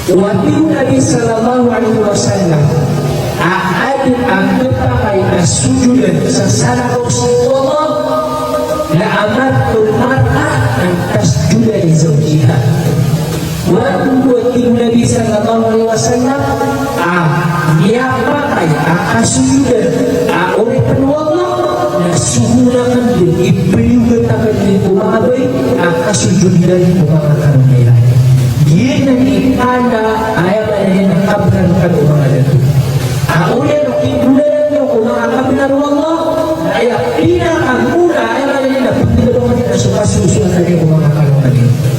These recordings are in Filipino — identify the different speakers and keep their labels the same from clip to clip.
Speaker 1: Waktu Nabi sallallahu alaihi wasallam aadit ang nagpakay na sujudan sa sala Rasulullah na amartul mar'a ang tasjuda li zawjiha. Waktu Nabi sallallahu alaihi wasallam niyapakay kasujudan oleh penuwallah na suhunakan din ipiliugan akan din umabay kasujudan mga karunia. Yan ang ikana ayaw na rin ang kabran ka mga dito. Ulit ang ibulan nyo kung mga kabran Allah ayaw pinakamuna ayaw na rin ang pagdilawang nila sa kasusunod na rin mga karunia dito.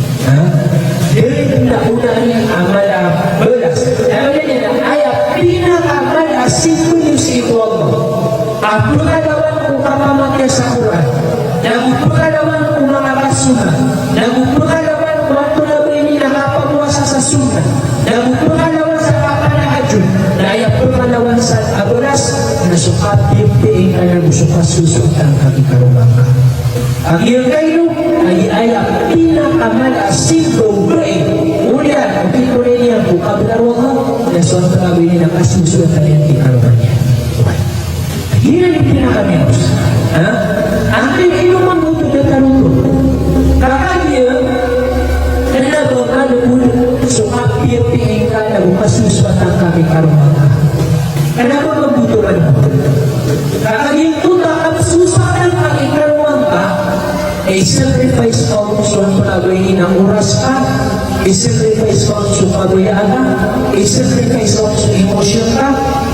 Speaker 1: Dahil na una niya amala belas. Ayaw na rin ayaw pinakamala simple yung si Allah. Pagkalawan kung kamamakya sa Quran. Pagkalawan kung mga kasunod. Pagkalawan kung ito na ba yung nakapagwasa sa sunnah. Pagkalawan sa kapanahadyon. Pagkalawan sa agulas na sukapimpiing ka na sukasusot ang kakikarumang ka. Ang iyong kayo ay ayaw pinakamala simple brain. Ulian, kung pituloy niya kung kablaruang na suwang kagawin niya nakasusunod ang iyong kakikarumang niya. Yan ang pinakaminos. Ang pinainuman mo ito na tanong ko. Kakagya, kanila ba kalubulong sukapiyapingin ka na bumasuswat ang kakikarumang ka? Kanila ba mabuturan mo? Kakagya, kung nakasuswat ang kakikarumang ka, sacrifice ka kung suwang pagawin ng oras ka, sacrifice ka kung suwang pagawin ka, sacrifice ka kung suwang emosyon ka,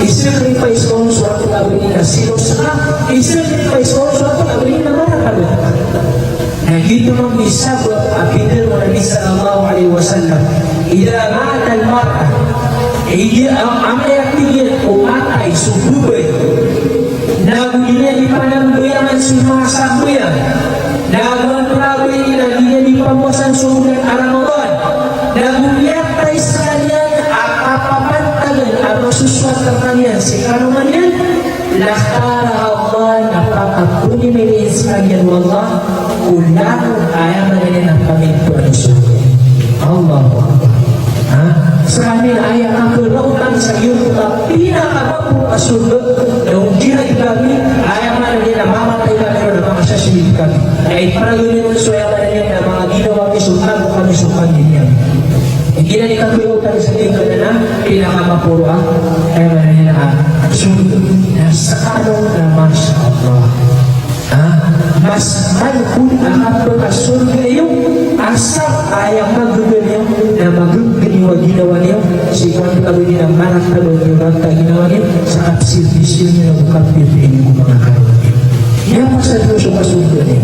Speaker 1: sacrifice ka kung suwang pagawin na silos ka, sacrifice ka kung suwang pagawin na marakalo ka. Na dito mong isabot, apinil mo Nabi sallallahu alaihi wasallam, ila mata al-mar'a, ang mayaktigil umatay, sububay, na hindi di panambuyangan sumasambuyan, nagawan prawi na hindi pamuasan sumunod Ramadan, nagumiyat tayo sa kanyan kapapantagan at masuswat ang kanyan si karuman yan, lakara Allah napakapuni nilin sa kanyan wallah ulang ayaw manilin ang pamintuan sumunod Allahu Akbar. Sa amin ayaw ang kulautan sa iyong pinakabapong kasunod na ujihan kami ayaw manilin na mamatay kami o na makasasilip kami. Ay paragunin mo suya ka na niya na mga ginawa kisukan o kami sukan niya. Hindi na ikatulautan sa tingin na pinakamapuro ayaw manilin na sunod na sa kanong na Masya Allah. Mas malhuli ang pagkasurga yung asal ayaw magugaliw na magugaliw ginawa niyo si kung kagawin ng manak na yung rata ginawa niyo sa kapsil-pisil niyo na bukapil niyo mga karoon niyo. Yan pa sa Diyos yung kasurga niyo.